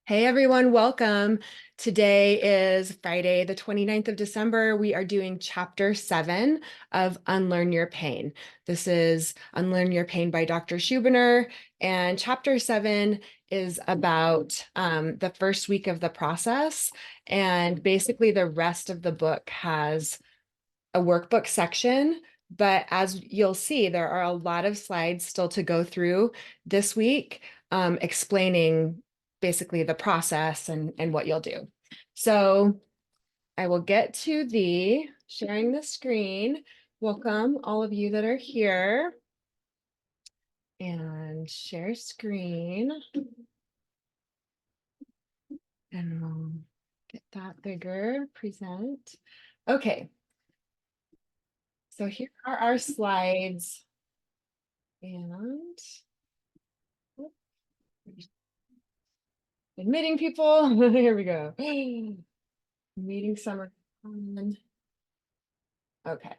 Hey everyone, welcome. Today is Friday, the 29th of December. We are doing chapter 7 of Unlearn Your Pain. This is Unlearn Your Pain by Dr. Schubiner, and chapter 7 is about the first week of the process. And basically, the rest of the book has a workbook section. But as you'll see, there are a lot of slides still to go through this week, explaining basically the process and what you'll do. So I will get to the sharing the screen. Welcome all of you that are here. And share screen. And we'll get that bigger, present. Okay, so here are our slides. And admitting people. Here we go. Meeting summer. Okay.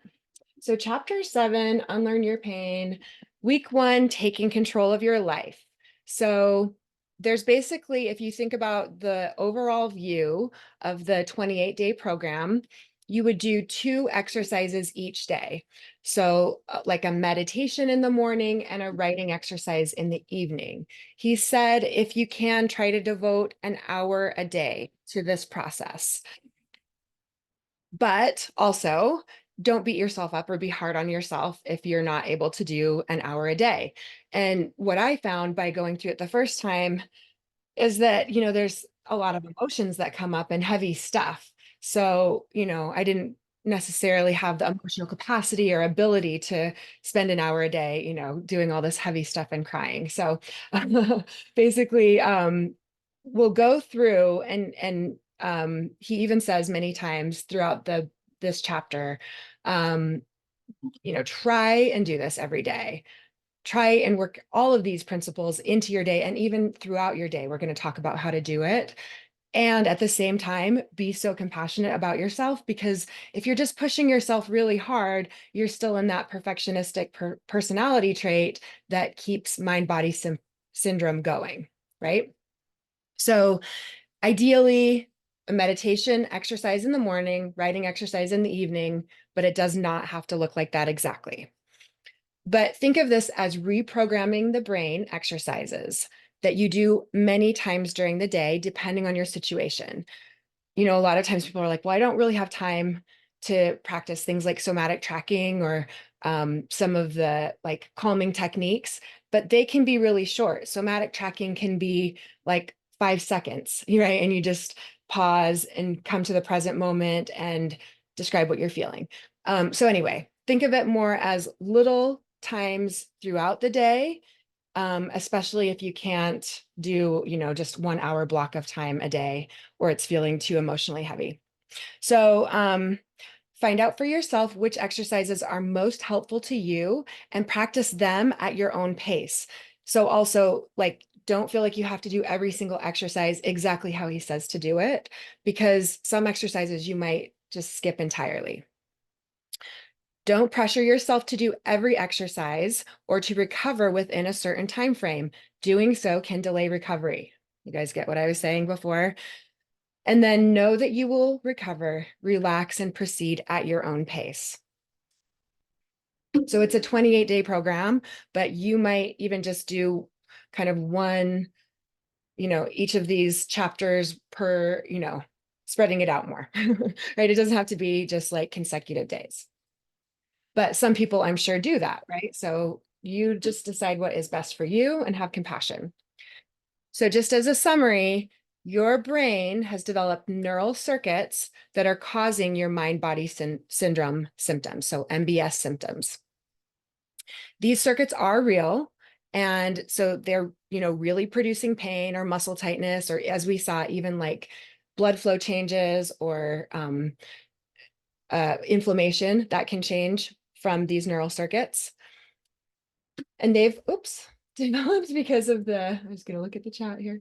So chapter 7, Unlearn Your Pain. Week 1, taking control of your life. So there's basically, if you think about the overall view of the 28-day program, you would do 2 exercises each day. So like a meditation in the morning and a writing exercise in the evening. He said, if you can, try to devote an hour a day to this process. But also, don't beat yourself up or be hard on yourself if you're not able to do an hour a day. And what I found by going through it the first time is that, there's a lot of emotions that come up and heavy stuff. So, I didn't necessarily have the emotional capacity or ability to spend an hour a day, doing all this heavy stuff and crying. So basically, we'll go through and he even says many times throughout this chapter, try and do this every day. Try and work all of these principles into your day, and even throughout your day, we're going to talk about how to do it. And at the same time, be so compassionate about yourself, because if you're just pushing yourself really hard, you're still in that perfectionistic personality trait that keeps mind-body syndrome going, right? So ideally, a meditation exercise in the morning, writing exercise in the evening, but it does not have to look like that exactly. But think of this as reprogramming the brain exercises that you do many times during the day, depending on your situation. A lot of times people are like, well, I don't really have time to practice things like somatic tracking or some of the like calming techniques, but they can be really short. Somatic tracking can be like 5 seconds, right? And you just pause and come to the present moment and describe what you're feeling. So anyway, think of it more as little times throughout the day, especially if you can't do, just 1 hour block of time a day, or it's feeling too emotionally heavy. So find out for yourself which exercises are most helpful to you and practice them at your own pace. So also, like, don't feel like you have to do every single exercise exactly how he says to do it, because some exercises you might just skip entirely. Don't pressure yourself to do every exercise or to recover within a certain time frame. Doing so can delay recovery. You guys get what I was saying before? And then know that you will recover, relax, and proceed at your own pace. So it's a 28-day program, but you might even just do kind of one, each of these chapters per, spreading it out more, right? It doesn't have to be just like consecutive days. But some people, I'm sure, do that, right? So you just decide what is best for you and have compassion. So just as a summary, your brain has developed neural circuits that are causing your mind-body syndrome symptoms, so MBS symptoms. These circuits are real, and so they're, really producing pain or muscle tightness, or as we saw, even like blood flow changes or inflammation that can change from these neural circuits. And they've, developed because of I'm just going to look at the chat here.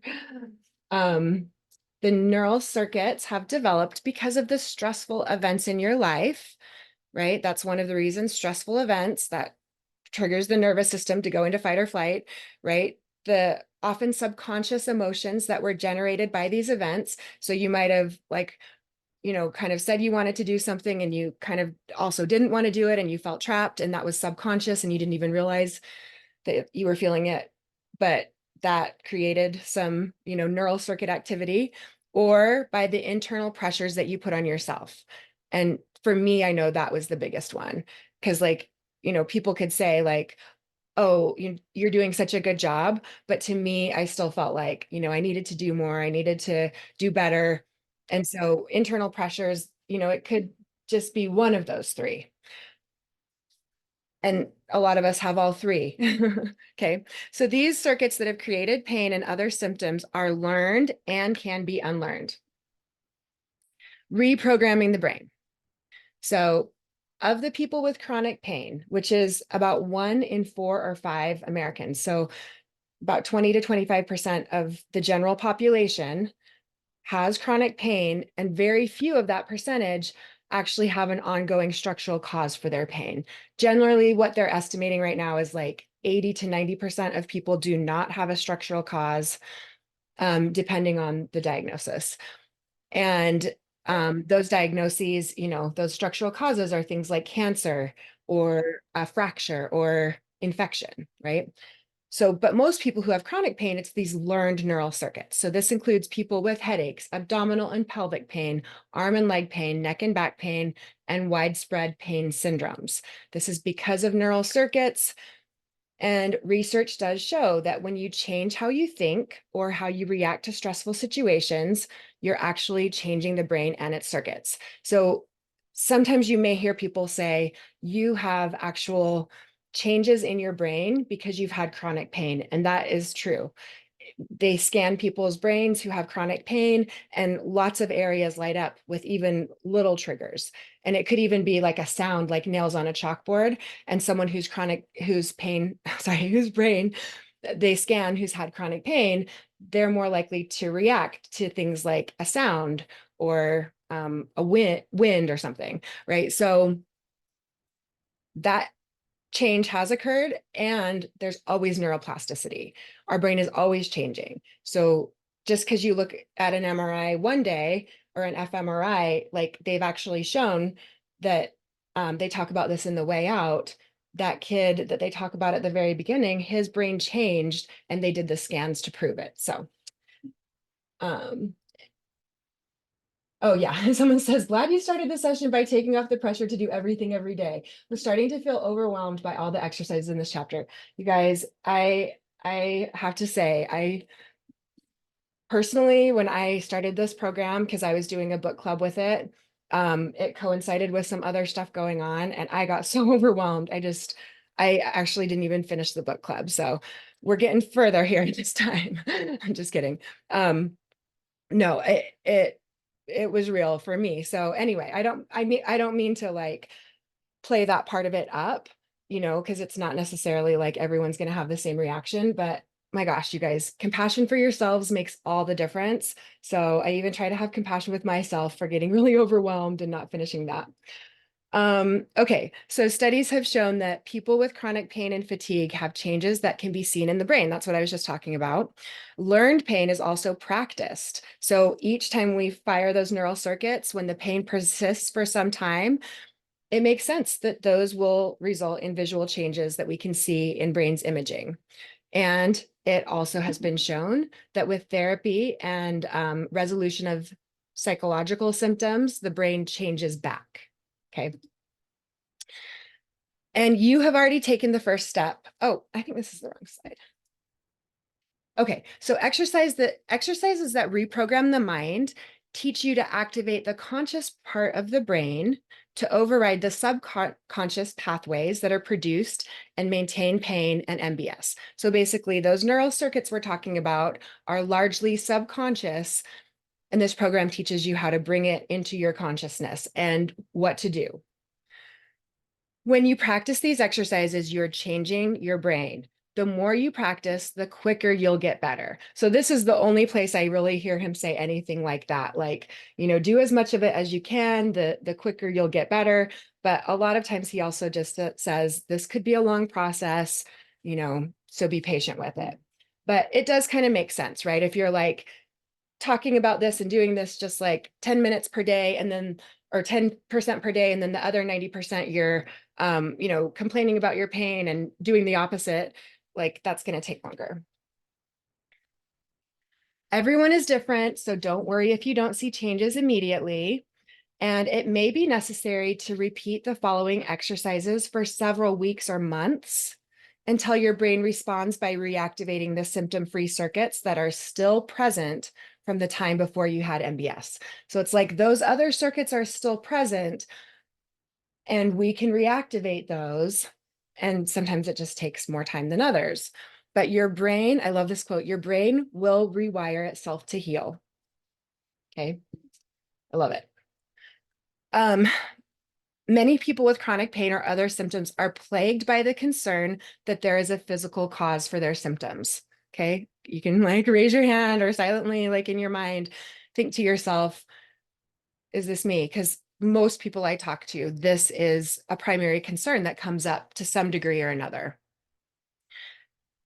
The neural circuits have developed because of the stressful events in your life, right? That's one of the reasons. Stressful events that triggers the nervous system to go into fight or flight, right? often subconscious emotions that were generated by these events. So you might have like, kind of said you wanted to do something and you kind of also didn't want to do it and you felt trapped and that was subconscious and you didn't even realize that you were feeling it, but that created some, neural circuit activity, or by the internal pressures that you put on yourself. And for me, I know that was the biggest one because like, people could say like, oh, you're doing such a good job. But to me, I still felt like, I needed to do more. I needed to do better. And so internal pressures, it could just be one of those three. And a lot of us have all three. Okay. So these circuits that have created pain and other symptoms are learned and can be unlearned. Reprogramming the brain. So of the people with chronic pain, which is about 1 in 4 or 5 Americans, so about 20 to 25% of the general population has chronic pain, and very few of that percentage actually have an ongoing structural cause for their pain. Generally, what they're estimating right now is like 80 to 90% of people do not have a structural cause, depending on the diagnosis. And those diagnoses, those structural causes are things like cancer or a fracture or infection, right? So, but most people who have chronic pain, it's these learned neural circuits. So this includes people with headaches, abdominal and pelvic pain, arm and leg pain, neck and back pain, and widespread pain syndromes. This is because of neural circuits. And research does show that when you change how you think or how you react to stressful situations, you're actually changing the brain and its circuits. So sometimes you may hear people say, you have actual changes in your brain because you've had chronic pain. And that is true. They scan people's brains who have chronic pain, and lots of areas light up with even little triggers. And it could even be like a sound, like nails on a chalkboard. And someone who's whose pain, sorry, whose brain they scan, who's had chronic pain, they're more likely to react to things like a sound or a wind or something, right? So that change has occurred, and there's always neuroplasticity. Our brain is always changing. So just because you look at an MRI one day or an fMRI, like they've actually shown that they talk about this in The Way Out. That kid that they talk about at the very beginning, his brain changed, and they did the scans to prove it. So um, oh yeah, someone says, glad you started the session by taking off the pressure to do everything every day. We're starting to feel overwhelmed by all the exercises in this chapter. You guys, I have to say, I personally, when I started this program, because I was doing a book club with it coincided with some other stuff going on, and I got so overwhelmed. I actually didn't even finish the book club. So we're getting further here this time. I'm just kidding. No, it was real for me. So anyway, I don't mean to like play that part of it up, because it's not necessarily like everyone's going to have the same reaction, but my gosh, you guys, compassion for yourselves makes all the difference. So I even try to have compassion with myself for getting really overwhelmed and not finishing that. Okay, so studies have shown that people with chronic pain and fatigue have changes that can be seen in the brain. That's what I was just talking about. Learned pain is also practiced. So each time we fire those neural circuits, when the pain persists for some time, it makes sense that those will result in visual changes that we can see in brain's imaging. And it also has been shown that with therapy and resolution of psychological symptoms, the brain changes back. Okay. And you have already taken the first step. Oh, I think this is the wrong slide. Okay, so exercises that reprogram the mind teach you to activate the conscious part of the brain to override the subconscious pathways that are produced and maintain pain and MBS. So basically, those neural circuits we're talking about are largely subconscious, and this program teaches you how to bring it into your consciousness and what to do. When you practice these exercises, you're changing your brain. The more you practice, the quicker you'll get better. So this is the only place I really hear him say anything like that. Like, do as much of it as you can, the quicker you'll get better. But a lot of times he also just says, this could be a long process, so be patient with it. But it does kind of make sense, right? If you're like talking about this and doing this just like 10 minutes per day and then or 10% per day, and then the other 90% you're complaining about your pain and doing the opposite, like that's going to take longer. Everyone is different, so don't worry if you don't see changes immediately. And it may be necessary to repeat the following exercises for several weeks or months until your brain responds by reactivating the symptom-free circuits that are still present from the time before you had MBS. So it's like those other circuits are still present and we can reactivate those. And sometimes it just takes more time than others. But your brain, I love this quote, your brain will rewire itself to heal. Okay, I love it. Many people with chronic pain or other symptoms are plagued by the concern that there is a physical cause for their symptoms. Okay, you can like raise your hand or silently, like in your mind, think to yourself, is this me? Because most people I talk to, this is a primary concern that comes up to some degree or another.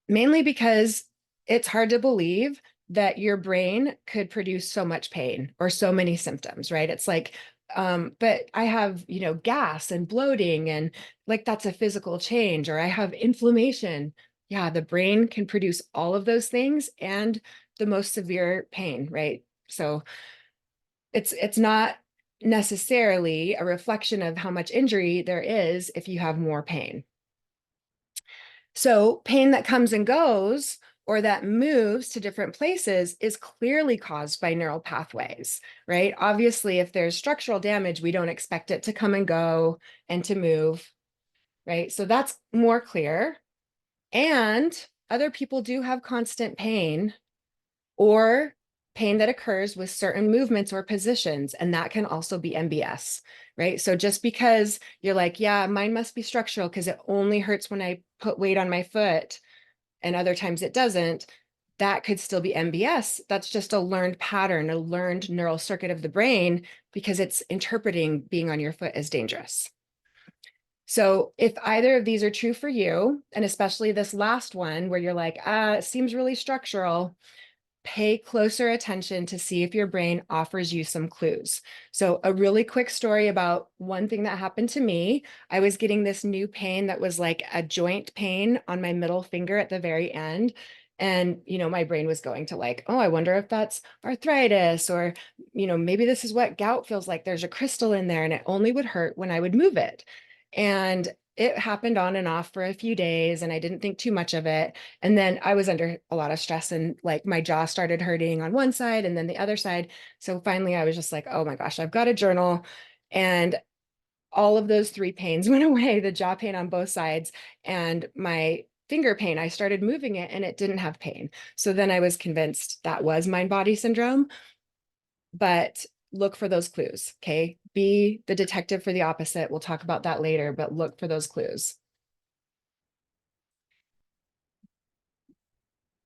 Mainly because it's hard to believe that your brain could produce so much pain or so many symptoms, right? It's like, but I have, gas and bloating and like that's a physical change, or I have inflammation. Yeah, the brain can produce all of those things and the most severe pain, right? So it's not necessarily a reflection of how much injury there is if you have more pain. So pain that comes and goes or that moves to different places is clearly caused by neural pathways, right? Obviously, if there's structural damage, we don't expect it to come and go and to move, right? So that's more clear. And other people do have constant pain or pain that occurs with certain movements or positions, and that can also be MBS, right? So just because you're like, yeah, mine must be structural because it only hurts when I put weight on my foot and other times it doesn't, that could still be MBS. That's just a learned pattern, a learned neural circuit of the brain because it's interpreting being on your foot as dangerous. So if either of these are true for you, and especially this last one where you're like, it seems really structural, pay closer attention to see if your brain offers you some clues. So a really quick story about one thing that happened to me. I was getting this new pain that was like a joint pain on my middle finger at the very end. And, my brain was going to like, oh, I wonder if that's arthritis or, maybe this is what gout feels like. There's a crystal in there and it only would hurt when I would move it. And it happened on and off for a few days and I didn't think too much of it. And then I was under a lot of stress and like my jaw started hurting on one side and then the other side. So finally I was just like, oh my gosh, I've got a journal. And all of those three pains went away, the jaw pain on both sides and my finger pain. I started moving it and it didn't have pain. So then I was convinced that was mind body syndrome. But look for those clues. Okay. Be the detective for the opposite. We'll talk about that later, but look for those clues.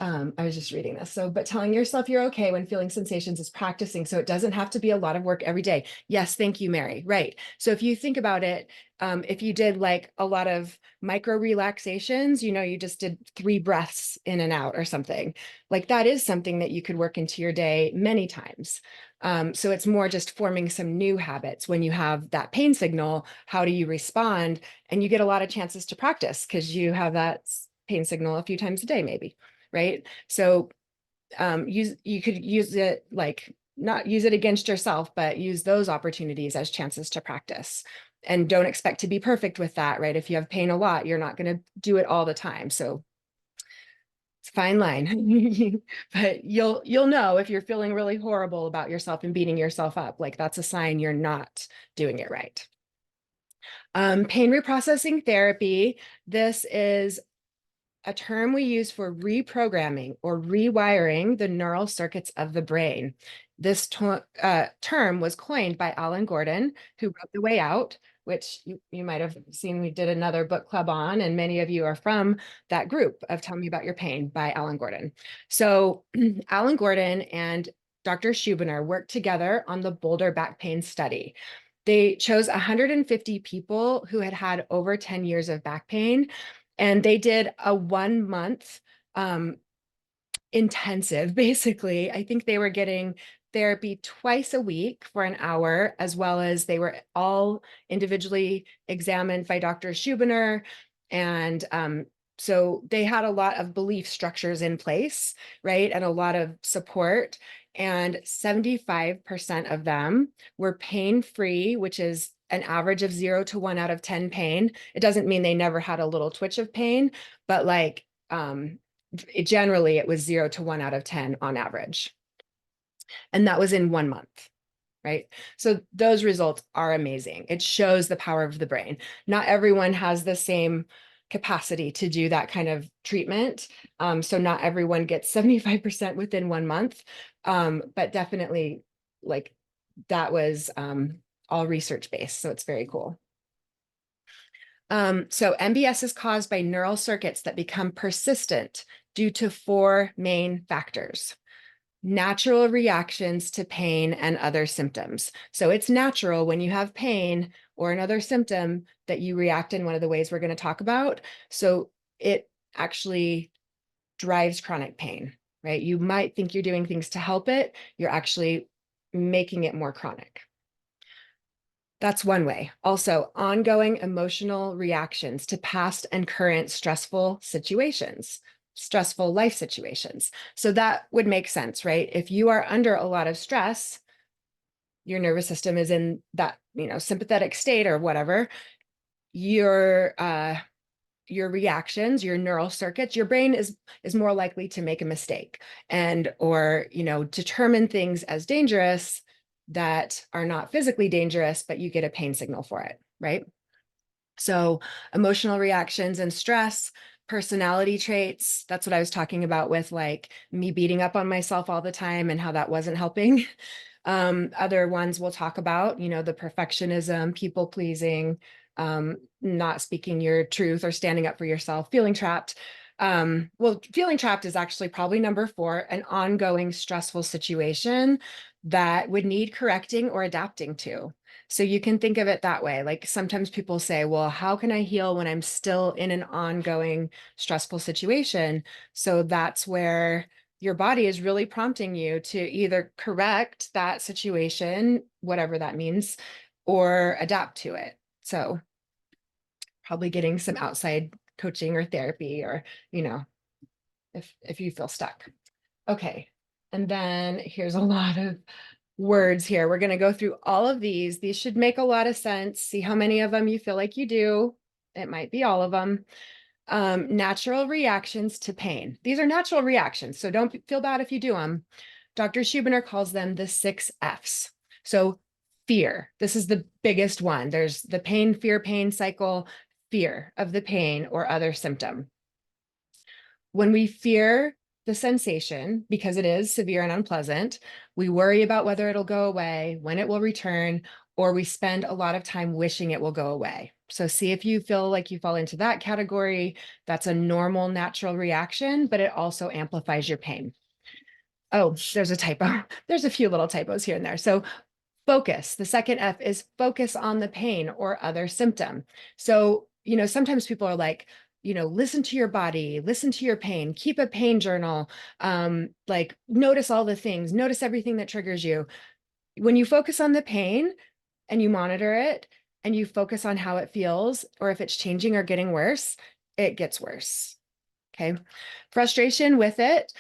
I was just reading this. So, but telling yourself you're okay when feeling sensations is practicing. So it doesn't have to be a lot of work every day. Yes, thank you, Mary. Right. So if you think about it, if you did like a lot of micro relaxations, you just did 3 breaths in and out or something, like that is something that you could work into your day many times. So it's more just forming some new habits. When you have that pain signal, how do you respond? And you get a lot of chances to practice because you have that pain signal a few times a day, maybe. Right. So you could use it like not use it against yourself, but use those opportunities as chances to practice. And don't expect to be perfect with that, right? If you have pain a lot, you're not going to do it all the time. So it's a fine line. But you'll know if you're feeling really horrible about yourself and beating yourself up, like that's a sign you're not doing it right. Pain reprocessing therapy. This is a term we use for reprogramming or rewiring the neural circuits of the brain. This term was coined by Alan Gordon, who wrote The Way Out, which you might have seen we did another book club on, and many of you are from that group of Tell Me About Your Pain by Alan Gordon. So Alan Gordon and Dr. Schubiner worked together on the Boulder back pain study. They chose 150 people who had over 10 years of back pain, and they did a 1 month intensive, basically. I think they were getting therapy twice a week for an hour, as well as they were all individually examined by Dr. Schubiner. And so they had a lot of belief structures in place, right? And a lot of support. And 75% of them were pain-free, which is an average of 0 to 1 out of 10 pain. It doesn't mean they never had a little twitch of pain, but like generally it was 0 to 1 out of 10 on average. And that was in 1 month, right? So those results are amazing. It shows the power of the brain. Not everyone has the same capacity to do that kind of treatment. So not everyone gets 75% within 1 month, but definitely like that was all research-based. So it's very cool. So MBS is caused by neural circuits that become persistent due to 4 main factors. Natural reactions to pain and other symptoms. So it's natural when you have pain or another symptom that you react in one of the ways we're going to talk about. So it actually drives chronic pain, right? You might think you're doing things to help it. You're actually making it more chronic. That's one way. Also, ongoing emotional reactions to past and current stressful situations, stressful life situations. So that would make sense, right? If you are under a lot of stress, your nervous system is in that, sympathetic state or whatever, your reactions, your neural circuits, your brain is more likely to make a mistake or determine things as dangerous that are not physically dangerous, but you get a pain signal for it, right? So emotional reactions and stress, personality traits, that's what I was talking about with like me beating up on myself all the time and how that wasn't helping. Other ones we'll talk about, the perfectionism, people pleasing, not speaking your truth or standing up for yourself, feeling trapped. Well, feeling trapped is actually probably number 4, an ongoing stressful situation that would need correcting or adapting to. So you can think of it that way. Like sometimes people say, well, how can I heal when I'm still in an ongoing stressful situation? So that's where your body is really prompting you to either correct that situation, whatever that means, or adapt to it. So probably getting some outside coaching or therapy or, if you feel stuck. Okay. And then here's a lot of words here. We're going to go through all of these. These should make a lot of sense. See how many of them you feel like you do. It might be all of them. Natural reactions to pain. These are natural reactions, so don't feel bad if you do them. Dr. Schubiner calls them the 6 Fs. So fear, this is the biggest one. There's the pain, fear, pain cycle, fear of the pain or other symptom. When we fear the sensation, because it is severe and unpleasant, we worry about whether it'll go away, when it will return, or we spend a lot of time wishing it will go away. So see if you feel like you fall into that category. That's a normal, natural reaction, but it also amplifies your pain. Oh, there's a typo. There's a few little typos here and there. So focus, the second F is focus on the pain or other symptom. So, sometimes people are like, listen to your body, listen to your pain, keep a pain journal, like notice all the things, notice everything that triggers you. When you focus on the pain and you monitor it and you focus on how it feels, or if it's changing or getting worse, it gets worse. Okay. Frustration with it.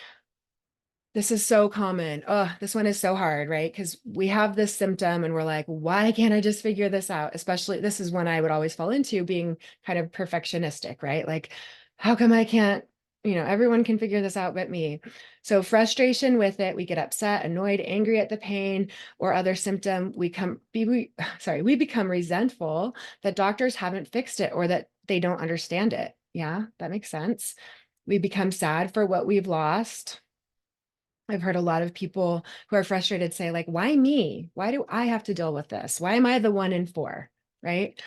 This is so common. Oh, this one is so hard, right? Because we have this symptom and we're like, why can't I just figure this out? Especially, this is one I would always fall into, being kind of perfectionistic, right? Like, how come I can't, everyone can figure this out but me. So frustration with it, we get upset, annoyed, angry at the pain or other symptom. We become resentful that doctors haven't fixed it or that they don't understand it. Yeah, that makes sense. We become sad for what we've lost. I've heard a lot of people who are frustrated say, like, why me? Why do I have to deal with this? Why am I the 1 in 4, right?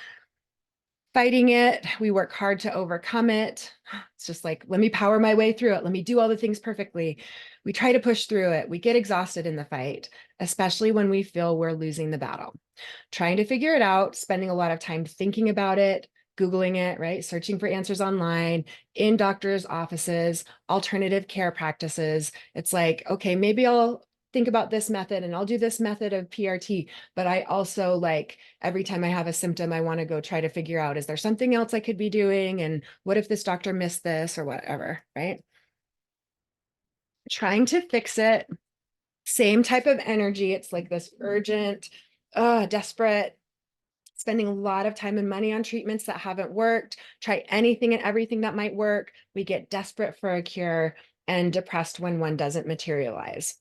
Fighting it, we work hard to overcome it. It's just like, let me power my way through it. Let me do all the things perfectly. We try to push through it. We get exhausted in the fight, especially when we feel we're losing the battle. Trying to figure it out, spending a lot of time thinking about it, Googling it, right? Searching for answers online, in doctors' offices, alternative care practices. It's like, okay, maybe I'll think about this method and I'll do this method of PRT, but I also like every time I have a symptom, I want to go try to figure out, is there something else I could be doing? And what if this doctor missed this or whatever, right? Trying to fix it, same type of energy. It's like this urgent, desperate, spending a lot of time and money on treatments that haven't worked, try anything and everything that might work. We get desperate for a cure and depressed when one doesn't materialize.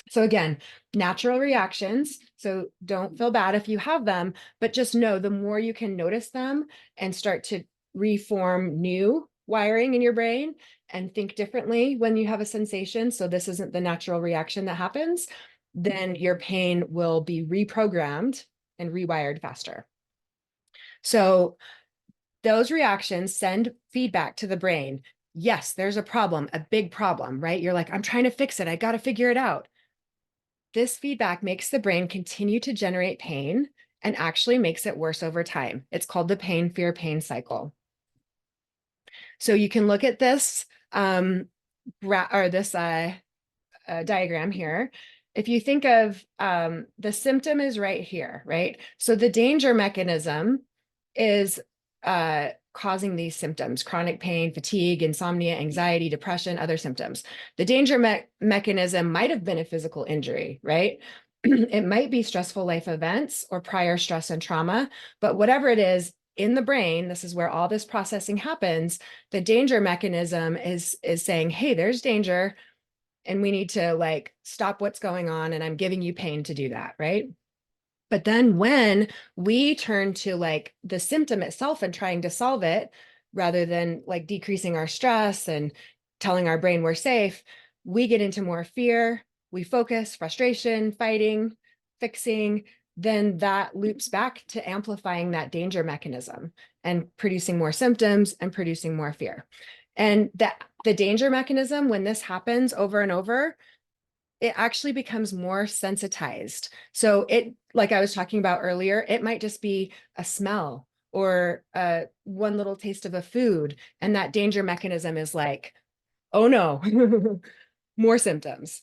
So again, natural reactions. So don't feel bad if you have them, but just know the more you can notice them and start to reform new wiring in your brain and think differently when you have a sensation. So this isn't the natural reaction that happens, then your pain will be reprogrammed and rewired faster. So those reactions send feedback to the brain. Yes, there's a problem, a big problem, right? You're like, I'm trying to fix it. I got to figure it out. This feedback makes the brain continue to generate pain and actually makes it worse over time. It's called the pain, fear, pain cycle. So you can look at this diagram here. If you think of the symptom is right here, right? So the danger mechanism is causing these symptoms: chronic pain, fatigue, insomnia, anxiety, depression, other symptoms. The danger mechanism might have been a physical injury, right? It might be stressful life events or prior stress and trauma, but whatever it is in the brain, this is where all this processing happens. The danger mechanism is saying, hey, there's danger, and we need to like stop what's going on, and I'm giving you pain to do that, right? But then when we turn to like the symptom itself and trying to solve it, rather than like decreasing our stress and telling our brain we're safe, we get into more fear, we focus, frustration, fighting, fixing, then that loops back to amplifying that danger mechanism and producing more symptoms and producing more fear. And that the danger mechanism, when this happens over and over, it actually becomes more sensitized. So it, like I was talking about earlier, it might just be a smell or one little taste of a food. And that danger mechanism is like, oh no, more symptoms.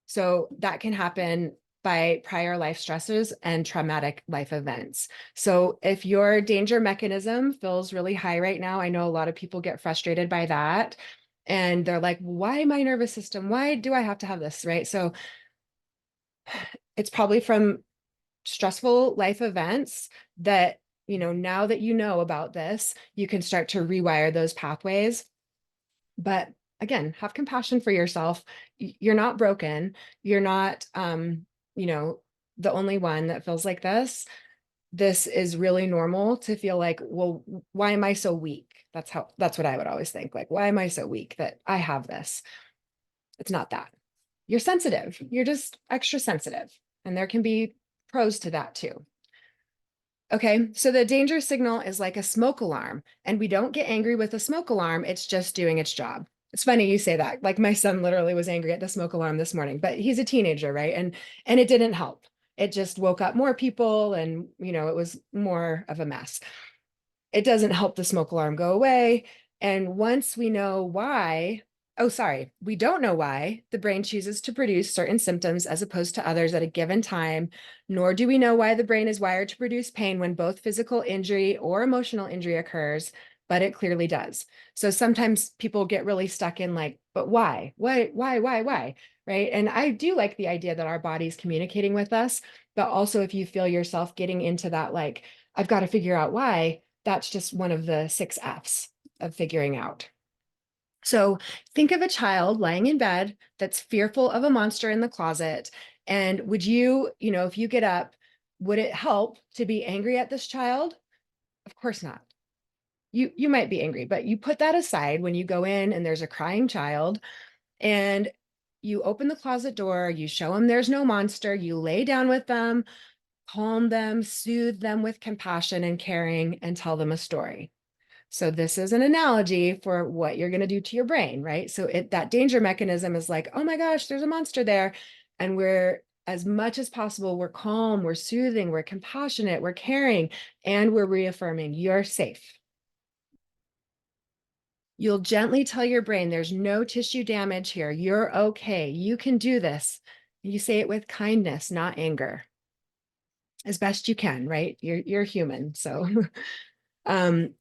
So that can happen by prior life stressors and traumatic life events. So if your danger mechanism feels really high right now, I know a lot of people get frustrated by that. And they're like, why my nervous system? Why do I have to have this? Right. So it's probably from stressful life events that, you know, now that you know about this, you can start to rewire those pathways. But again, have compassion for yourself. You're not broken. You're not, you know, the only one that feels like this. This is really normal to feel like, well, why am I so weak? That's what I would always think. Like, why am I so weak that I have this? It's not that. You're sensitive. You're just extra sensitive. And there can be pros to that too. Okay, so the danger signal is like a smoke alarm, and we don't get angry with a smoke alarm. It's just doing its job. It's funny you say that. Like my son literally was angry at the smoke alarm this morning, but he's a teenager, right? And it didn't help. It just woke up more people, and you know, it was more of a mess. It doesn't help the smoke alarm go away. And once we know why, oh, sorry, we don't know why the brain chooses to produce certain symptoms as opposed to others at a given time, nor do we know why the brain is wired to produce pain when both physical injury or emotional injury occurs, but it clearly does. So sometimes people get really stuck in like, but why? Why? Right? And I do like the idea that our body's communicating with us, but also if you feel yourself getting into that, like, I've got to figure out why, that's just one of the 6 F's of figuring out. So think of a child lying in bed that's fearful of a monster in the closet. And would you, you know, if you get up, would it help to be angry at this child? Of course not. You might be angry, but you put that aside when you go in and there's a crying child, and you open the closet door, you show them there's no monster, you lay down with them, calm them, soothe them with compassion and caring, and tell them a story. So this is an analogy for what you're going to do to your brain, right? So that danger mechanism is like, oh my gosh, there's a monster there. And we're as much as possible, we're calm, we're soothing, we're compassionate, we're caring, and we're reaffirming you're safe. You'll gently tell your brain there's no tissue damage here. You're okay. You can do this. You say it with kindness, not anger, as best you can, right? You're human. So um,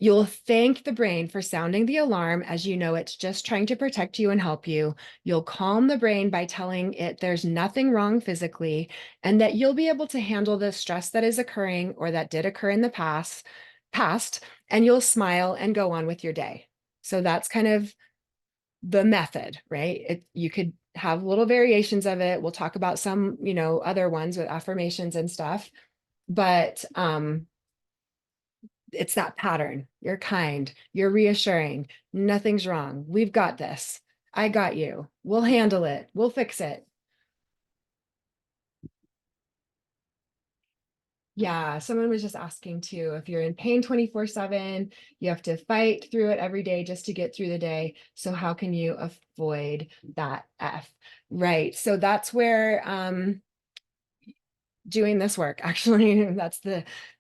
you'll thank the brain for sounding the alarm as you know it's just trying to protect you and help you. You'll calm the brain by telling it there's nothing wrong physically and that you'll be able to handle the stress that is occurring or that did occur in the past, and you'll smile and go on with your day. So that's kind of the method, right? You could have little variations of it. We'll talk about some, other ones with affirmations and stuff, but it's that pattern. You're kind, you're reassuring, nothing's wrong. We've got this. I got you. We'll handle it. We'll fix it. Yeah, someone was just asking too, if you're in pain 24/7, you have to fight through it every day just to get through the day. So how can you avoid that F? Right. So that's where doing this work, actually, that's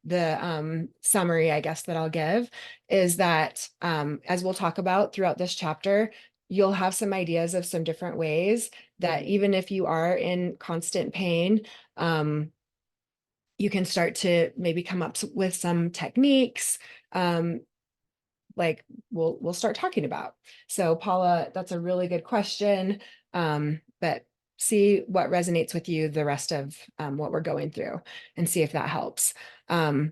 the summary, I guess, that I'll give, is that as we'll talk about throughout this chapter, you'll have some ideas of some different ways that even if you are in constant pain, you can start to maybe come up with some techniques, like we'll start talking about. So Paula, that's a really good question, but see what resonates with you the rest of what we're going through and see if that helps. But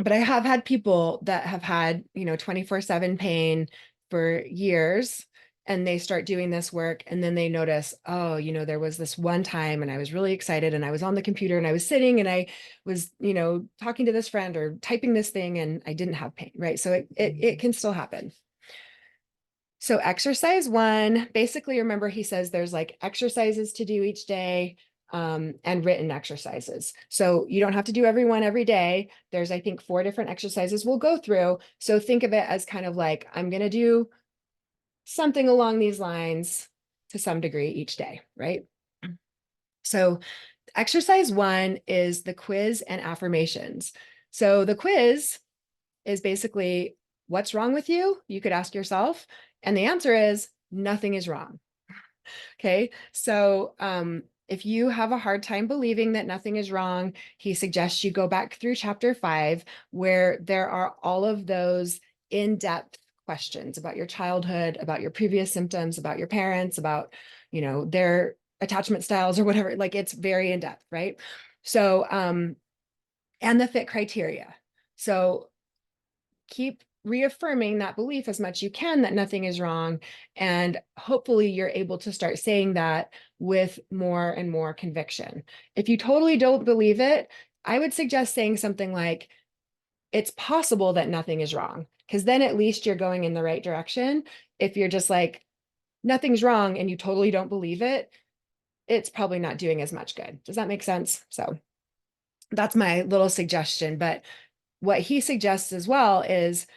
I have had people that have had 24/7 pain for years, and they start doing this work and then they notice, oh, there was this one time and I was really excited and I was on the computer and I was sitting and I was talking to this friend or typing this thing and I didn't have pain, right? So it can still happen. So exercise one, basically, remember, he says there's like exercises to do each day, and written exercises. So you don't have to do every one every day. There's, I think, 4 different exercises we'll go through. So think of it as kind of like, I'm going to do something along these lines to some degree each day, right? So exercise one is the quiz and affirmations. So the quiz is basically, what's wrong with you? You could ask yourself. And the answer is nothing is wrong. Okay. So if you have a hard time believing that nothing is wrong, he suggests you go back through chapter 5, where there are all of those in-depth questions about your childhood, about your previous symptoms, about your parents, about, their attachment styles or whatever. Like, it's very in-depth, right? So, and the fit criteria. So keep reaffirming that belief as much you can that nothing is wrong. And hopefully you're able to start saying that with more and more conviction. If you totally don't believe it, I would suggest saying something like, it's possible that nothing is wrong, because then at least you're going in the right direction. If you're just like, nothing's wrong, and you totally don't believe it, it's probably not doing as much good. Does that make sense? So that's my little suggestion. But what he suggests as well is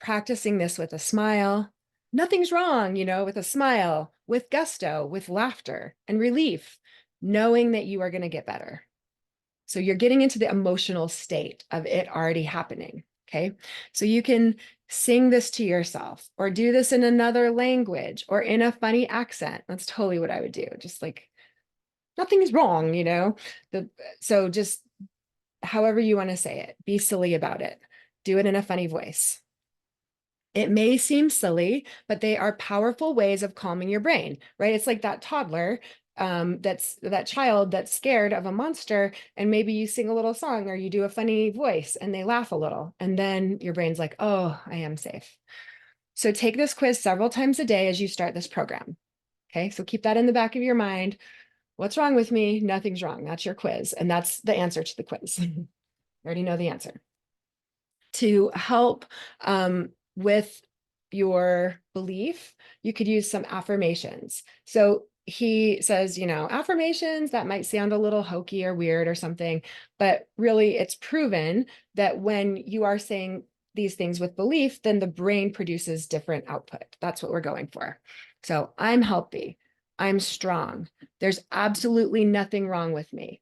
practicing this with a smile. Nothing's wrong, with a smile, with gusto, with laughter and relief, knowing that you are going to get better. So you're getting into the emotional state of it already happening. Okay. So you can sing this to yourself or do this in another language or in a funny accent. That's totally what I would do. Just like, nothing is wrong, so just however you want to say it, be silly about it. Do it in a funny voice. It may seem silly, but they are powerful ways of calming your brain, right? It's like that toddler, that's that child that's scared of a monster, and maybe you sing a little song or you do a funny voice and they laugh a little, and then your brain's like, oh, I am safe. So take this quiz several times a day as you start this program. Okay, so keep that in the back of your mind. What's wrong with me? Nothing's wrong. That's your quiz, and that's the answer to the quiz. You already know the answer. To help with your belief, you could use some affirmations. So he says, affirmations that might sound a little hokey or weird or something, but really it's proven that when you are saying these things with belief, then the brain produces different output. That's what we're going for. So I'm healthy. I'm strong. There's absolutely nothing wrong with me.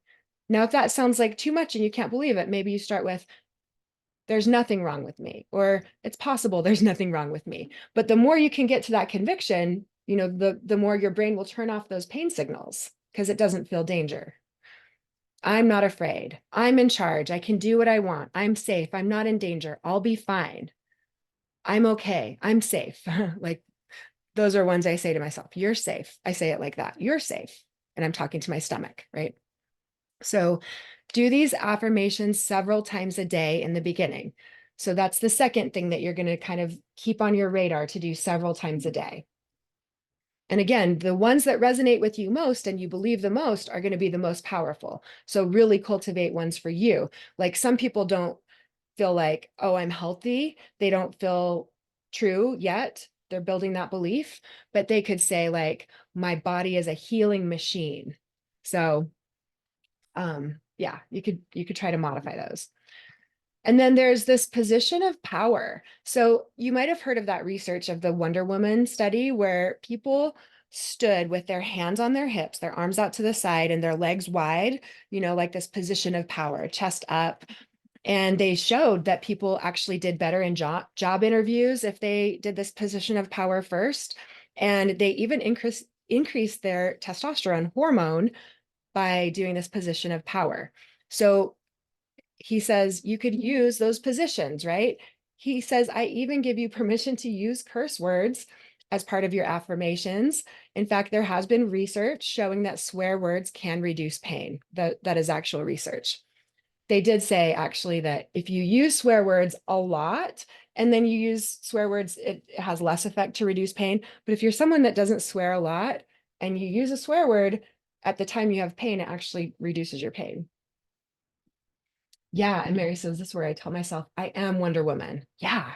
Now, if that sounds like too much and you can't believe it, maybe you start with, there's nothing wrong with me, or it's possible there's nothing wrong with me. But the more you can get to that conviction, the more your brain will turn off those pain signals because it doesn't feel danger. I'm not afraid. I'm in charge. I can do what I want. I'm safe. I'm not in danger. I'll be fine. I'm okay. I'm safe. Like those are ones I say to myself. You're safe. I say it like that. You're safe. And I'm talking to my stomach, right? So do these affirmations several times a day in the beginning. So that's the second thing that you're going to kind of keep on your radar to do several times a day. And again, the ones that resonate with you most and you believe the most are going to be the most powerful. So really cultivate ones for you. Like some people don't feel like, oh, I'm healthy. They don't feel true yet. They're building that belief, but they could say like, my body is a healing machine. So yeah, you could try to modify those. And then there's this position of power. So you might have heard of that research of the Wonder Woman study where people stood with their hands on their hips, their arms out to the side and their legs wide, like this position of power, chest up. And they showed that people actually did better in job interviews if they did this position of power first. And they even increased their testosterone hormone by doing this position of power. So he says you could use those positions, right? He says, I even give you permission to use curse words as part of your affirmations. In fact, there has been research showing that swear words can reduce pain. That is actual research. They did say actually that if you use swear words a lot and then you use swear words, it has less effect to reduce pain. But if you're someone that doesn't swear a lot and you use a swear word at the time you have pain, it actually reduces your pain. Yeah. And Mary says, this is where I tell myself, I am Wonder Woman. Yeah.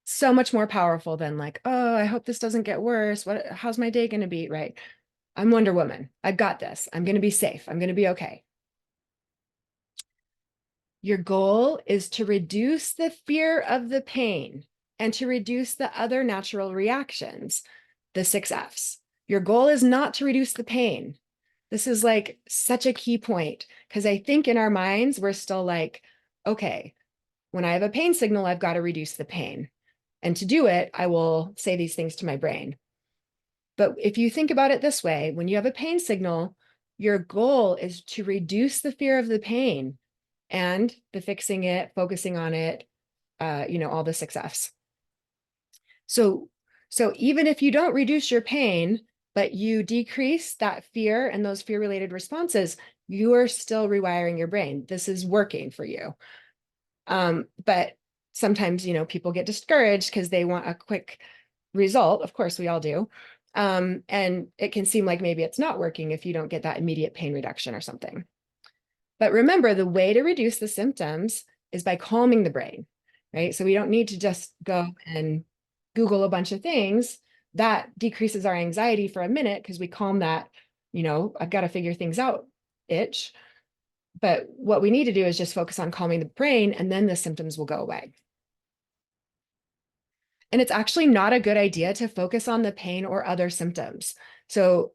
So much more powerful than like, oh, I hope this doesn't get worse. How's my day going to be? Right. I'm Wonder Woman. I've got this. I'm going to be safe. I'm going to be okay. Your goal is to reduce the fear of the pain and to reduce the other natural reactions, the 6 F's. Your goal is not to reduce the pain. This is like such a key point because I think in our minds, we're still like, okay, when I have a pain signal, I've got to reduce the pain. And to do it, I will say these things to my brain. But if you think about it this way, when you have a pain signal, your goal is to reduce the fear of the pain and the fixing it, focusing on it, all the 6 F's. So, so even if you don't reduce your pain, but you decrease that fear and those fear-related responses, you are still rewiring your brain. This is working for you. But sometimes, people get discouraged because they want a quick result. Of course, we all do. And it can seem like maybe it's not working if you don't get that immediate pain reduction or something. But remember, the way to reduce the symptoms is by calming the brain, right? So we don't need to just go and Google a bunch of things. That decreases our anxiety for a minute because we calm that, I've got to figure things out itch. But what we need to do is just focus on calming the brain, and then the symptoms will go away. And it's actually not a good idea to focus on the pain or other symptoms. So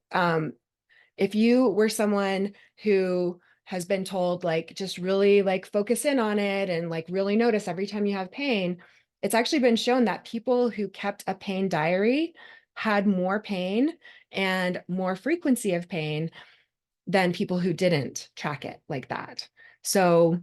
if you were someone who has been told like just really like focus in on it and like really notice every time you have pain, it's actually been shown that people who kept a pain diary had more pain and more frequency of pain than people who didn't track it like that. So